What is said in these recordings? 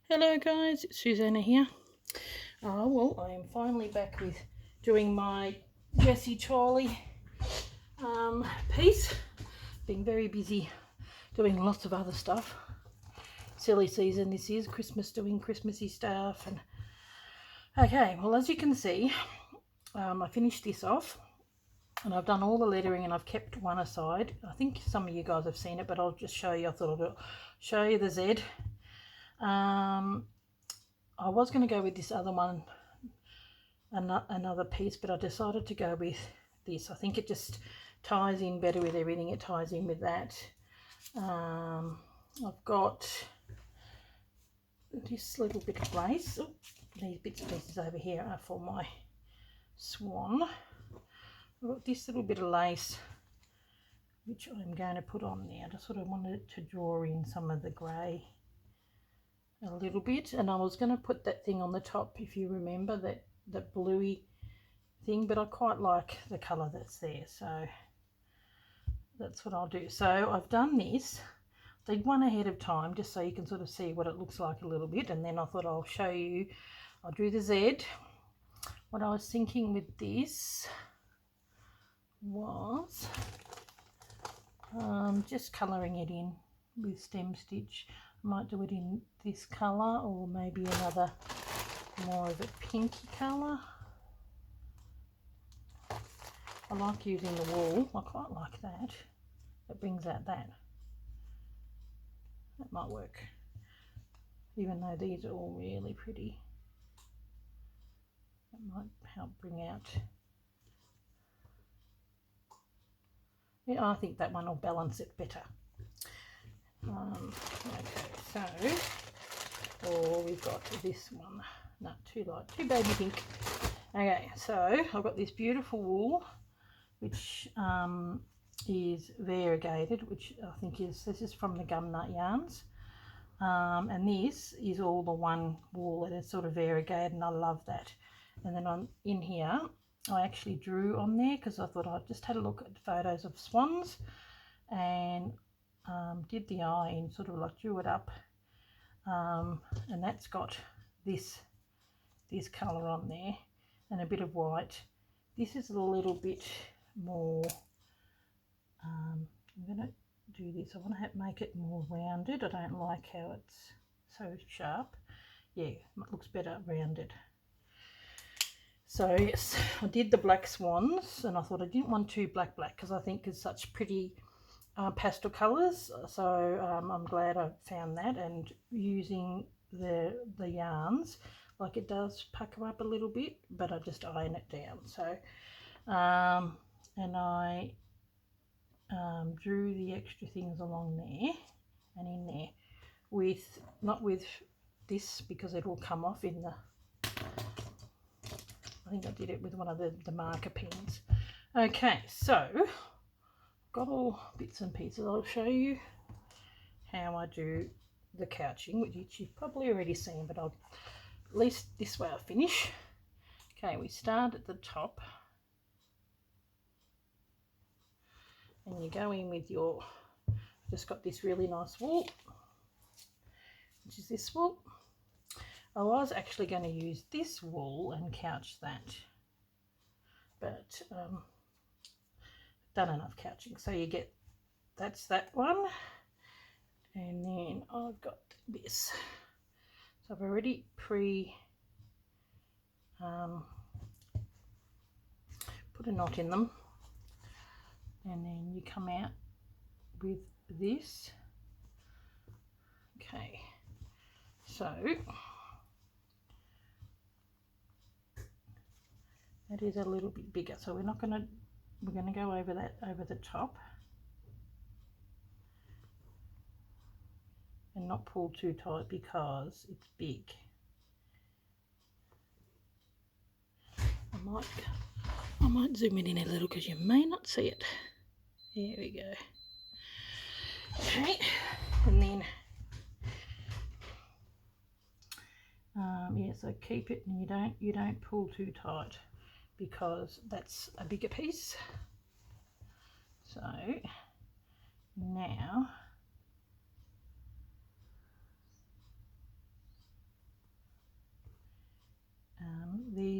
Hello guys, it's Susanna here. Well, I am finally back with doing my Jessie Chorley piece. Been very busy doing lots of other stuff. Silly season this is, Christmas, doing Christmassy stuff. And okay, well, as you can see, I finished this off and I've done all the lettering and I've kept one aside. I think some of you guys have seen it, but I'll just show you. I thought I'd show you the Z. I was going to go with this other one, another piece, but I decided to go with this. I think it just ties in better with everything. It ties in with that. I've got this little bit of lace. Oh, these bits and pieces over here are for my swan. I've got this little bit of lace which I'm going to put on there. I just sort of wanted to draw in some of the grey a little bit, and I was going to put that thing on the top, if you remember, that bluey thing, but I quite like the colour that's there, so that's what I'll do. So I've done this. I did one ahead of time just so you can sort of see what it looks like a little bit, and then I thought I'll show you. I'll do the Z. What I was thinking with this was just colouring it in with stem stitch. I might do it in this colour or maybe another more of a pinky colour. I like using the wool. I quite like that. It brings out that. That might work. Even though these are all really pretty. That might help bring out. Yeah, I think that one will balance it better. Okay, so we've got this one. No, too light, too baby pink. Okay, so I've got this beautiful wool, which is variegated, which I think this is from the Gum Nut Yarns, and this is all the one wool, and it's sort of variegated, and I love that. And then on in here, I actually drew on there because I thought I just had a look at photos of swans, and did the eye and sort of like drew it up, and that's got this colour on there and a bit of white. This is a little bit more, I'm going to do this, I want to make it more rounded. I don't like how it's so sharp. Yeah, it looks better rounded. So yes, I did the black swans, and I thought I didn't want too black because I think it's such pretty pastel colours, so I'm glad I found that, and using the yarns, like it does pucker up a little bit, but I just iron it down. So and I drew the extra things along there and in there with, not with this because it will come off in the, I think I did it with one of the marker pens. Okay, so got all bits and pieces. I'll show you how I do the couching, which you've probably already seen, but I'll, at least this way I finish. Okay, we start at the top and you go in with your, just got this really nice wool, which is this wool. I was actually going to use this wool and couch that, but done enough couching. So you get, that's that one, and then I've got this. So I've already put a knot in them, and then you come out with this. Okay, so that is a little bit bigger, so we're going to go over that, over the top, and not pull too tight because it's big. I might zoom it in a little because you may not see it. There we go. Okay, and then yeah, so keep it, and you don't pull too tight because that's a bigger piece. So now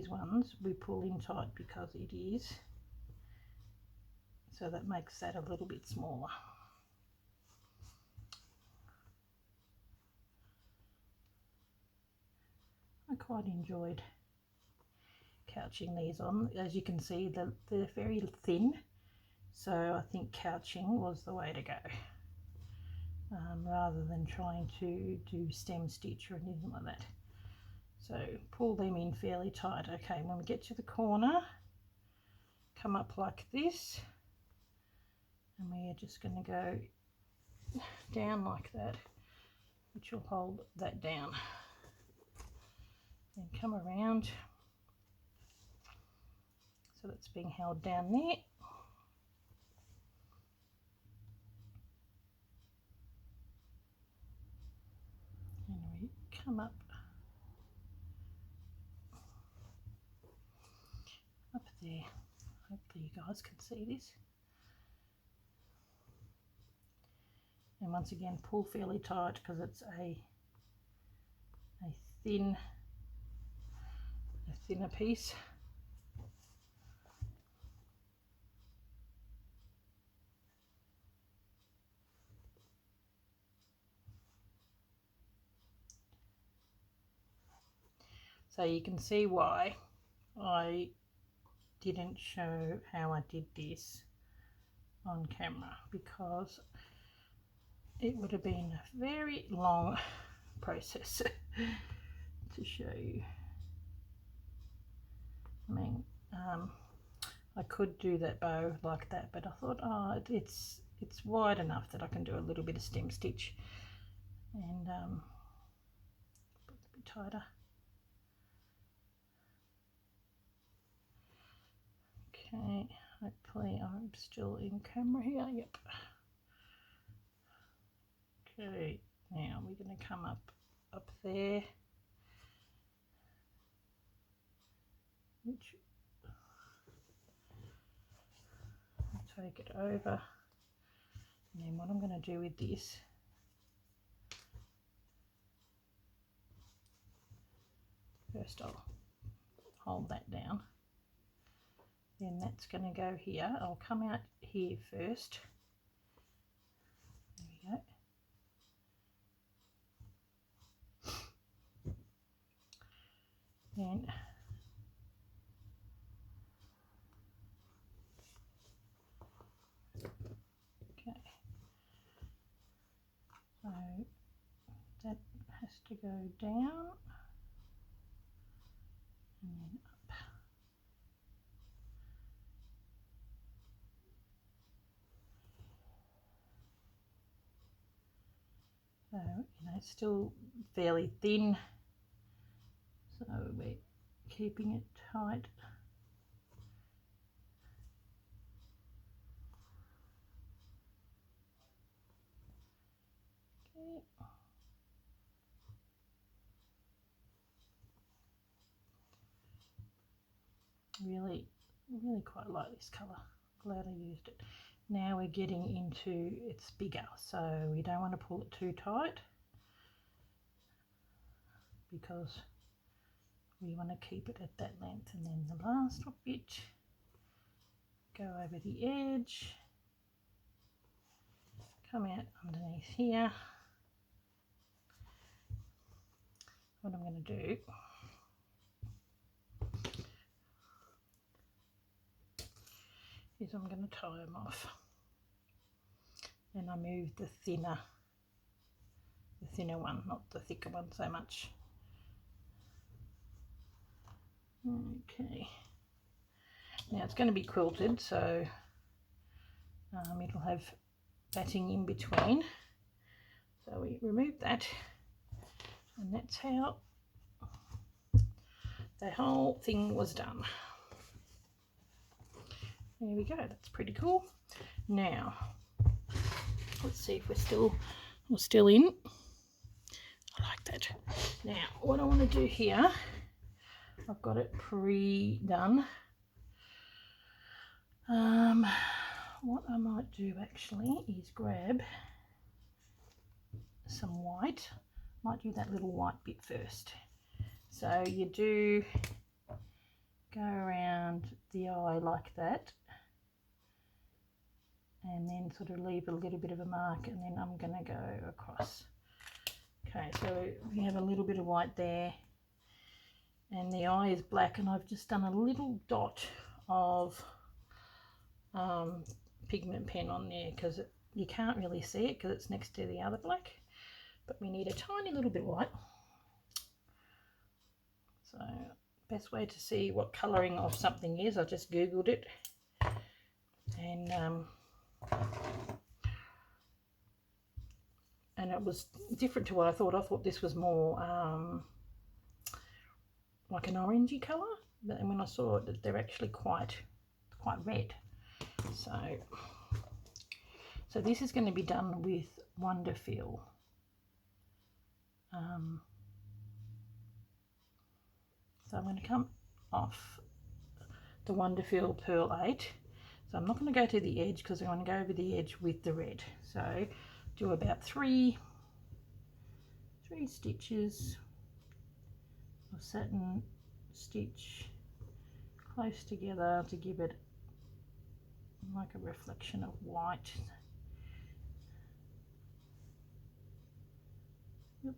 these ones we pull in tight because it is, so that makes that a little bit smaller. I quite enjoyed couching these on. As you can see, they're very thin, so I think couching was the way to go, rather than trying to do stem stitch or anything like that. So pull them in fairly tight. Okay, when we get to the corner, come up like this, and we are just going to go down like that, which will hold that down. Then come around, so that's being held down there. And we come up there. Hopefully you guys can see this. And once again, pull fairly tight because it's a thinner piece. So you can see why I didn't show how I did this on camera, because it would have been a very long process to show you. I mean, I could do that bow like that, but I thought, oh, it's wide enough that I can do a little bit of stem stitch and put it a bit tighter. Okay, hopefully I'm still in camera here. Yep. Okay, now we're going to come up there, which I'll take it over, and then what I'm going to do with this, first I'll hold that down, then that's going to go here. I'll come out here first. There we go. Then okay, so that has to go down and then up. So, you know, it's still fairly thin, so we're keeping it tight. Okay. Really quite like this colour. Glad I used it. Now we're getting into, it's bigger, so we don't want to pull it too tight because we want to keep it at that length. And then the last bit, go over the edge, come out underneath here. What I'm going to do is I'm going to tie them off, and I move the thinner one, not the thicker one so much. Okay, now it's going to be quilted, so it'll have batting in between, so we remove that, and that's how the whole thing was done. There we go, that's pretty cool. Now let's see if we're still in. I like that. Now what I want to do here, I've got it pre-done. What I might do actually is grab some white. Might do that little white bit first. So you do go around the eye like that, and then sort of leave a little bit of a mark, and then I'm going to go across. Okay, so we have a little bit of white there, and the eye is black, and I've just done a little dot of pigment pen on there because you can't really see it because it's next to the other black, but we need a tiny little bit white. So best way to see what colouring of something is, I just googled it, and it was different to what I thought. I thought this was more like an orangey colour, but then when I saw it, they're actually quite red. So this is going to be done with Wonderfeel. So I'm going to come off the Wonderfeel Pearl 8. So I'm not going to go to the edge because I want to go over the edge with the red. So do about three stitches of satin stitch close together to give it like a reflection of white. Yep.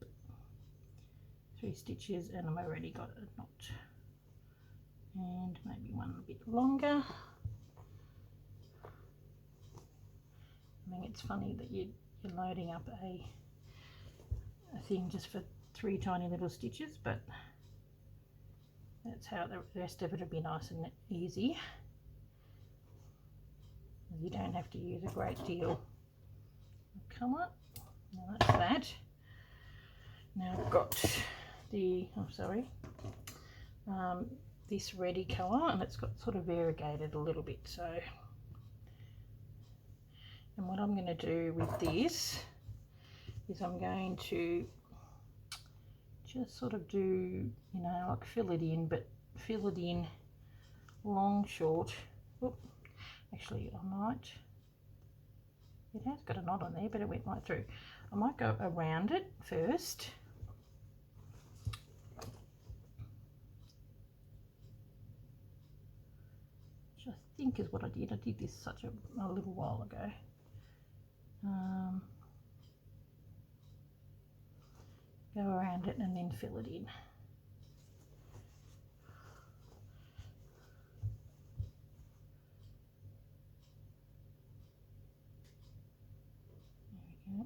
3 stitches, and I've already got a knot, and maybe one a bit longer. I mean, it's funny that you're loading up a thing just for 3 tiny little stitches, but that's how the rest of it will be nice and easy. You don't have to use a great deal of colour. Now that's that. Now I've got the, this reddy colour, and it's got sort of variegated a little bit. So, and what I'm going to do with this is I'm going to just sort of do, you know, like fill it in, but fill it in long, short. Oop, actually I might, it has got a knot on there, but it went right through. I might go around it first. Which I think is what I did. I did this such a little while ago. Go around it and then fill it in. There we go.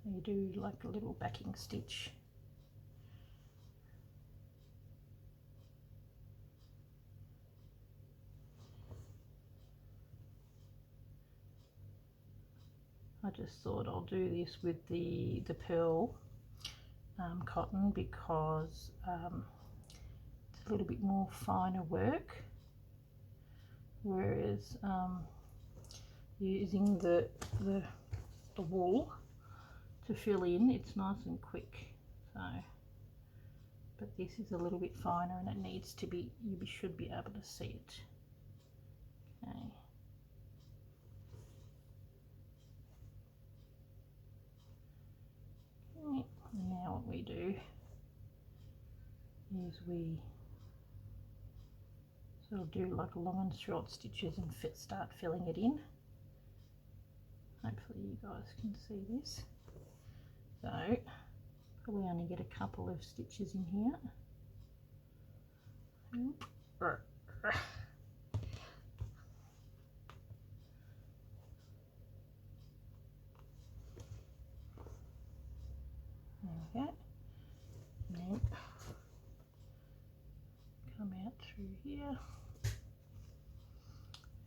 So you do like a little backing stitch. I just thought I'll do this with the pearl cotton because it's a little bit more finer work, whereas using the wool to fill in, it's nice and quick. So, but this is a little bit finer, and it needs to be, you should be able to see it. Okay. And now what we do is we sort of do like long and short stitches and start filling it in. Hopefully you guys can see this. So probably only get a couple of stitches in here. There we go. And then come out through here,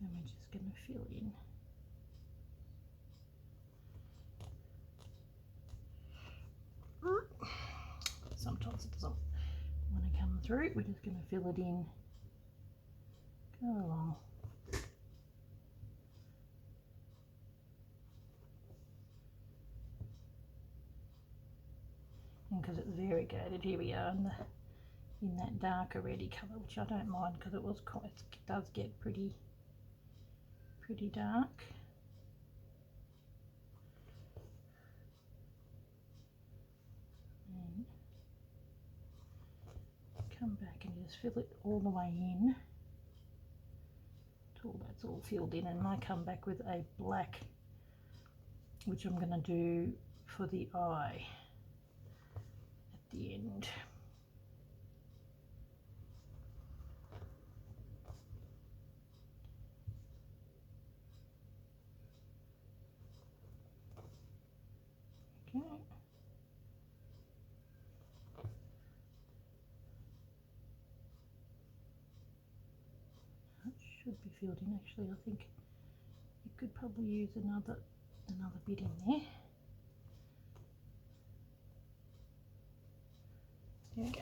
and we're just going to fill in. Sometimes it doesn't want to come through. We're just going to fill it in. Go along. And because it's variegated, here we are in that darker reddy colour, which I don't mind because it does get pretty dark. come back and just fill it all the way in till that's all filled in, and I come back with a black, which I'm going to do for the eye at the end. Okay. That should be filled in. Actually, I think you could probably use another bit in there. There we go.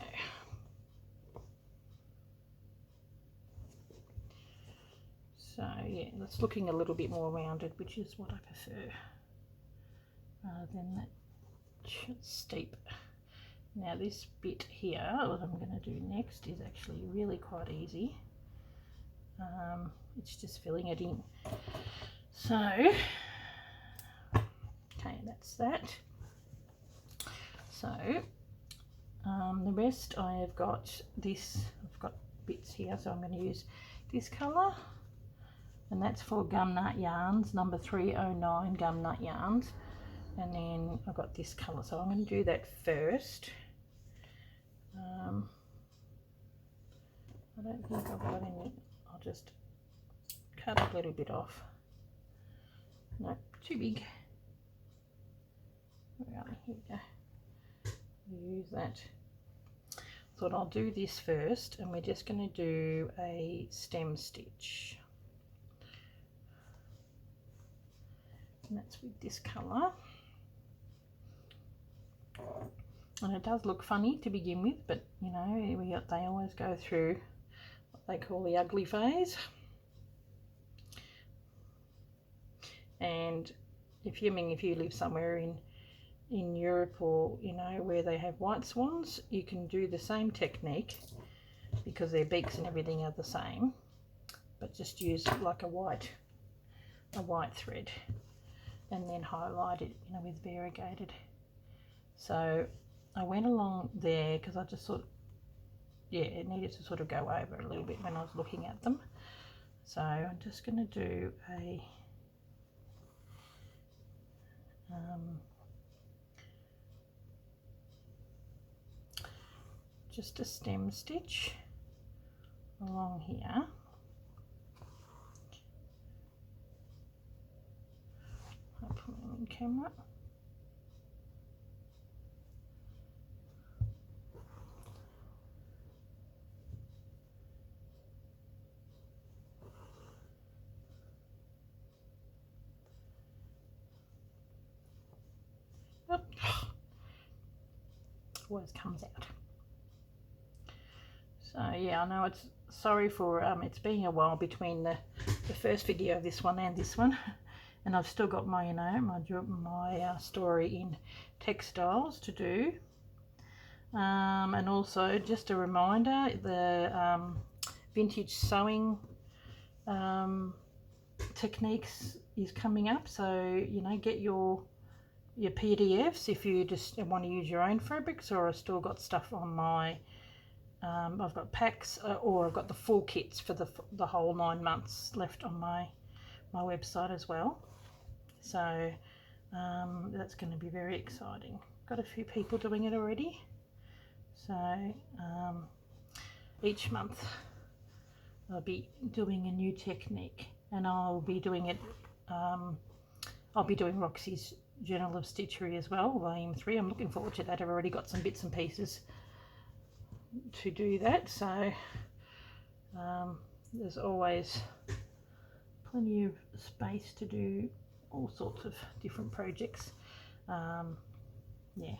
So yeah, that's looking a little bit more rounded, which is what I prefer, rather than that steep. Now this bit here, what I'm going to do next is actually really quite easy. It's just filling it in. So, okay, that's that. So, the rest I have got this, I've got bits here, so I'm going to use this colour, and that's for Gumnut Yarns, number 309 Gumnut Yarns. And then I've got this colour, so I'm going to do that first. I don't think I've got any, I'll just cut a little bit off. No, too big. Where are we? Here we go. Use that. Thought I'll do this first, and we're just going to do a stem stitch. And that's with this colour. And it does look funny to begin with, but you know, they always go through what they call the ugly phase. And if you live somewhere in Europe, or you know, where they have white swans, you can do the same technique because their beaks and everything are the same, but just use like a white thread and then highlight it, you know, with variegated. So I went along there because I just thought, yeah, it needed to sort of go over a little bit when I was looking at them. So I'm just going to do a just a stem stitch along here. I'll put them in camera. Always comes out. So yeah, I know it's sorry for it's been a while between the first video of this one and this one, and I've still got my, you know, my story in textiles to do, and also just a reminder, the vintage sewing techniques is coming up, so you know, get your PDFs if you just want to use your own fabrics, or I've still got stuff on my I've got packs, or I've got the full kits for the whole 9 months left on my website as well. So that's going to be very exciting. Got a few people doing it already. So each month I'll be doing a new technique, and I'll be doing it. I'll be doing Roxy's Journal of Stitchery as well, volume 3. I'm looking forward to that. I've already got some bits and pieces to do that, so there's always plenty of space to do all sorts of different projects. Yeah,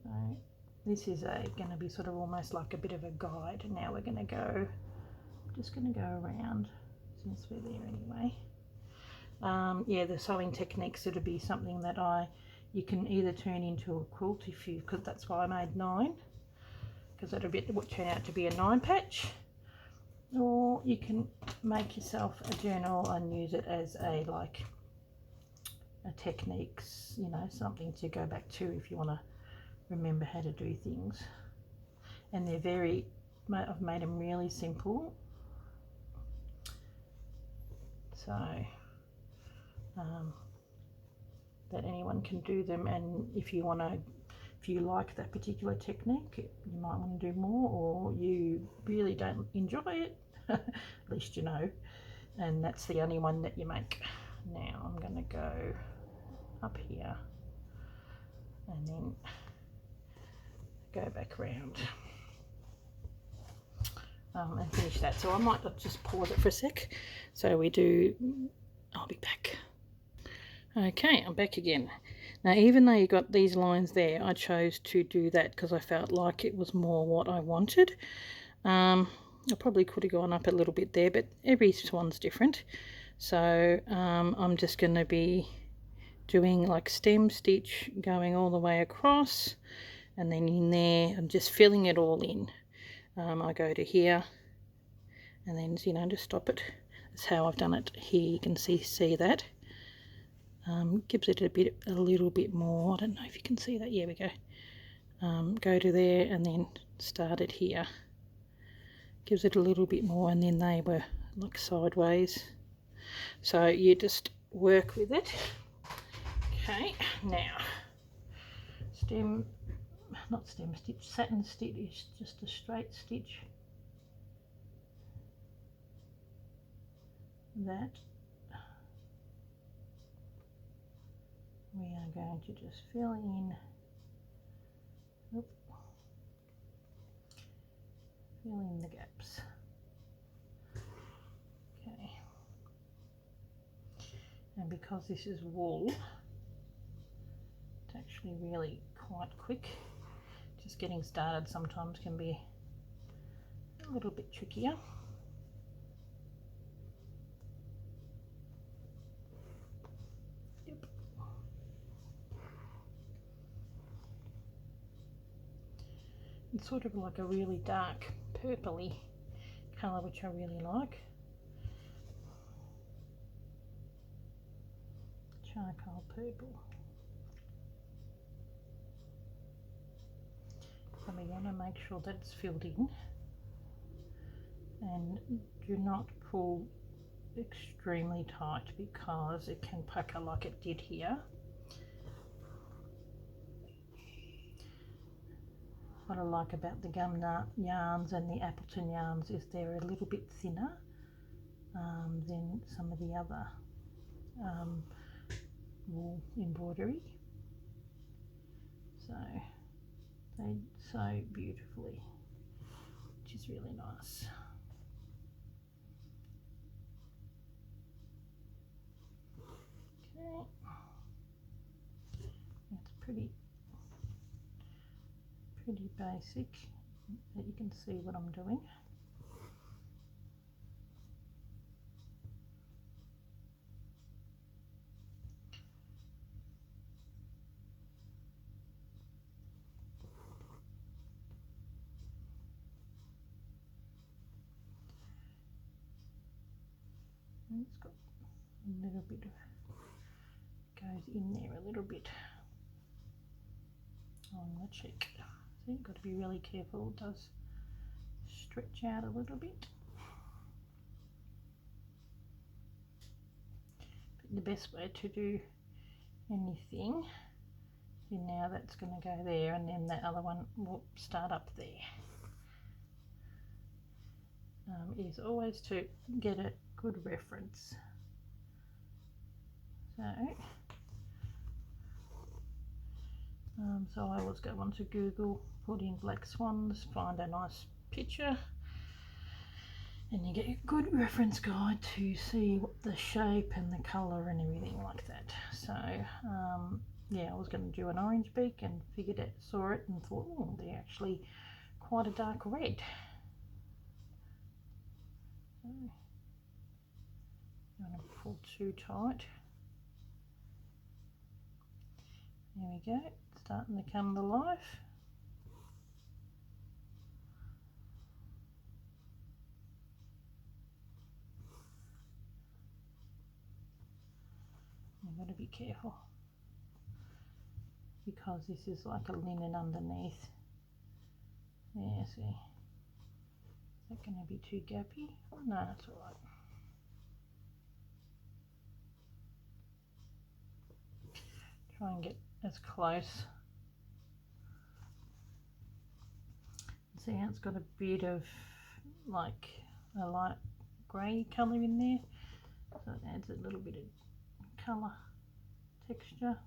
so this is going to be sort of almost like a bit of a guide. Now we're going to go, just going to go around since we're there anyway. Yeah, the sewing techniques, it'll be something that you can either turn into a quilt because that's why I made 9, because it'll turn out to be a 9 patch, or you can make yourself a journal and use it as a techniques, you know, something to go back to if you want to remember how to do things. and they're I've made them really simple, so that anyone can do them. And if you like that particular technique, you might want to do more, or you really don't enjoy it, at least you know, and that's the only one that you make. Now I'm going to go up here and then go back around and finish that. So I might just pause it for a sec. So I'll be back. Okay, I'm back again. Now, even though you got these lines there, I chose to do that because I felt like it was more what I wanted. I probably could have gone up a little bit there, but every swan's different. So I'm just going to be doing like stem stitch going all the way across, and then in there I'm just filling it all in. I go to here and then, you know, just stop it. That's how I've done it here. You can see that. Gives it a little bit more. I don't know if you can see that. Yeah, we go. Go to there and then start it here. Gives it a little bit more, and then they were like sideways. So you just work with it. Okay, now satin stitch is just a straight stitch. That we are going to just fill in, fill in the gaps. Okay, and because this is wool, it's actually really quite quick. Just getting started sometimes can be a little bit trickier. It's sort of like a really dark purpley colour, which I really like. Charcoal purple. So we want to make sure that it's filled in, and do not pull extremely tight because it can pucker like it did here. What I like about the gum yarns and the Appleton yarns is they're a little bit thinner than some of the other wool embroidery. So they sew beautifully, which is really nice. Okay, it's pretty basic, but you can see what I'm doing. And it's got a little bit of, goes in there a little bit on the cheek. So you've got to be really careful, it does stretch out a little bit. But the best way to do anything, see now that's going to go there, and then that other one will start up there, is always to get a good reference. So I always go onto Google, put in black swans, find a nice picture, and you get a good reference guide to see what the shape and the colour and everything like that. So yeah, I was going to do an orange beak and saw it and thought, oh, they're actually quite a dark red. So, don't want to pull too tight. There we go, starting to come to life. You've got to be careful because this is like a linen underneath, There, see. Is that going to be too gappy? Oh, no, that's all right. Try and get as close. See how it's got a bit of like a light grey colour in there, so it adds a little bit of colour texture.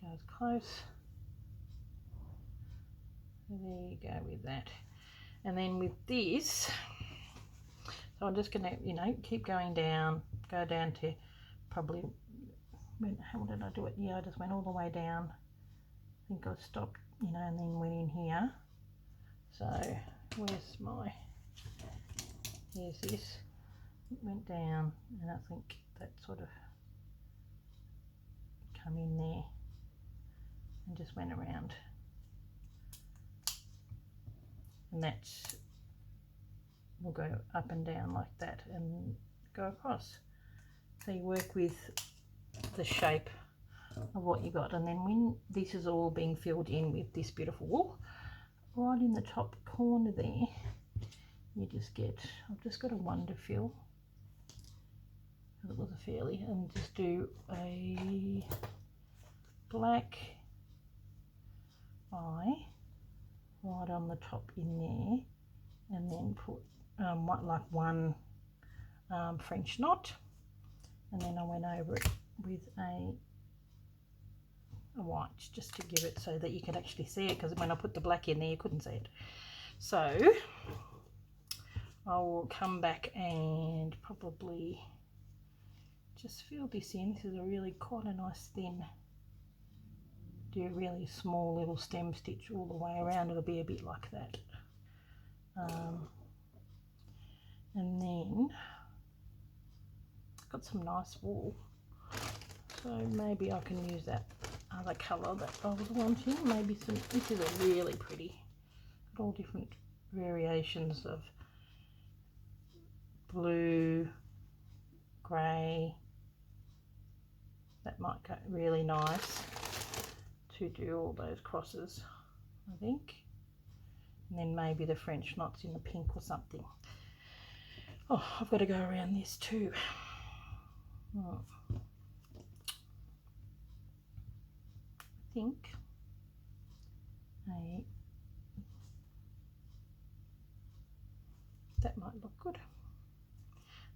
Goes close. So there you go with that. And then with this, so I'm just going to, you know, keep going down, go down to probably, how did I do it? Yeah, I just went all the way down. I think I stopped, you know, and then went in here. So where's my, here's this, it went down, and I think that sort of come in there and just went around. And that's, will go up and down like that and go across. So you work with the shape of what you got, and then when this is all being filled in with this beautiful wool, right in the top corner there, you just get, I've just got a wonder fill, because it was a fairly, and just do a black eye right on the top in there, and then put one French knot, and then I went over it with a white just to give it so that you can actually see it, because when I put the black in there you couldn't see it. So I will come back and probably just fill this in. This is a really quite a nice thin, do a really small little stem stitch all the way around. It'll be a bit like that. And then got some nice wool, so maybe I can use that other colour that I was wanting. Maybe some, this is a really pretty, all different variations of blue, grey. That might go really nice to do all those crosses, I think. And then maybe the French knots in the pink or something. Oh, I've got to go around this too. Oh. I think that might look good.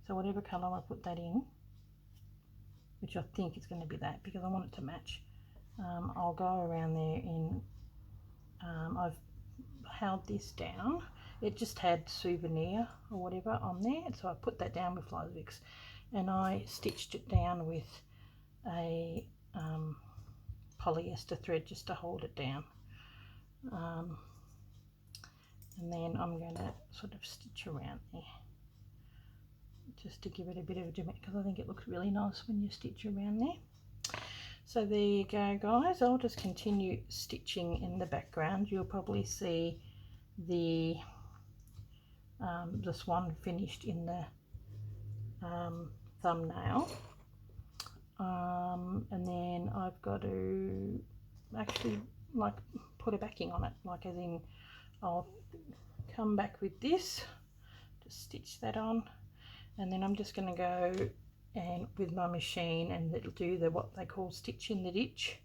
So whatever colour I put that in, which I think is going to be that, because I want it to match, I'll go around there in, I've held this down. It just had souvenir or whatever on there, so I put that down with Fly Wicks, and I stitched it down with a polyester thread just to hold it down. And then I'm going to sort of stitch around there just to give it a bit of a geometry, because I think it looks really nice when you stitch around there. So there you go, guys. I'll just continue stitching in the background. You'll probably see the swan finished in the thumbnail, and then I've got to actually like put a backing on it, like as in I'll come back with this, just stitch that on, and then I'm just going to go and with my machine and it'll do the what they call stitch in the ditch,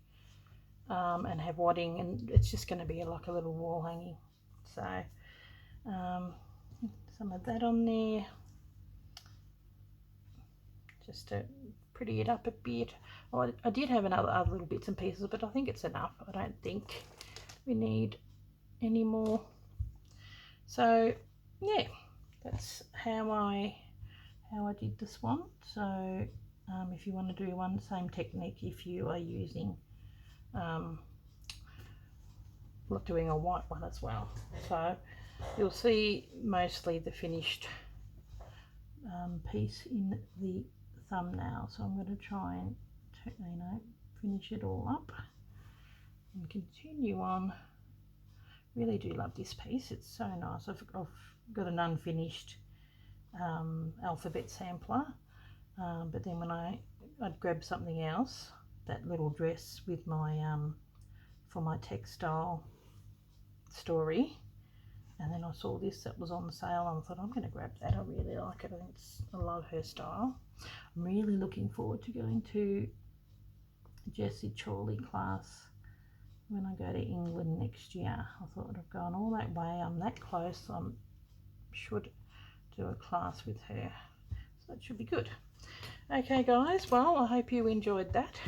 and have wadding, and it's just going to be like a little wall hanging. So some of that on there just to pretty it up a bit. Oh, I did have other little bits and pieces, but I think it's enough. I don't think we need any more. So yeah, that's how I did the swan. So if you want to do one, same technique if you are using doing a white one as well. So you'll see mostly the finished piece in the thumbnail. So I'm going to try and finish it all up and continue on. Really do love this piece, it's so nice. I've got an unfinished alphabet sampler, but then when I'd grab something else, that little dress with my for my textile story, and then I saw this that was on sale and I thought, I'm going to grab that. I really like it. I love her style. I'm really looking forward to going to Jessie Chorley class when I go to England next year. I thought I've gone all that way, I'm that close, I should do a class with her, so that should be good. Okay guys, well, I hope you enjoyed that.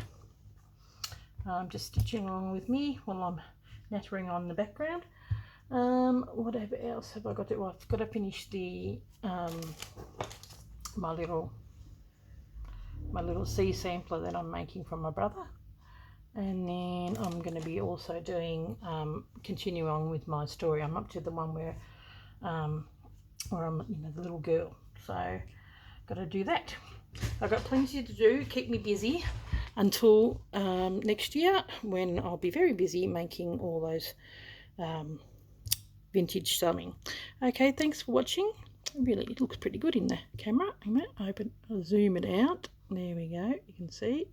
Just stitching along with me while I'm nattering on the background. Whatever else have I got to do? Well, I've got to finish the my little sea sampler that I'm making for my brother, and then I'm going to be also doing continue on with my story. I'm up to the one where I'm, you know, the little girl, so got to do that. I've got plenty to do, keep me busy until next year, when I'll be very busy making all those vintage sewing. Okay, thanks for watching. Really, it looks pretty good in the camera. I'll zoom it out. There we go, you can see.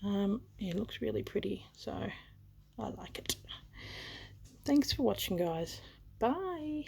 Yeah, it looks really pretty, so I like it. Thanks for watching, guys. Bye.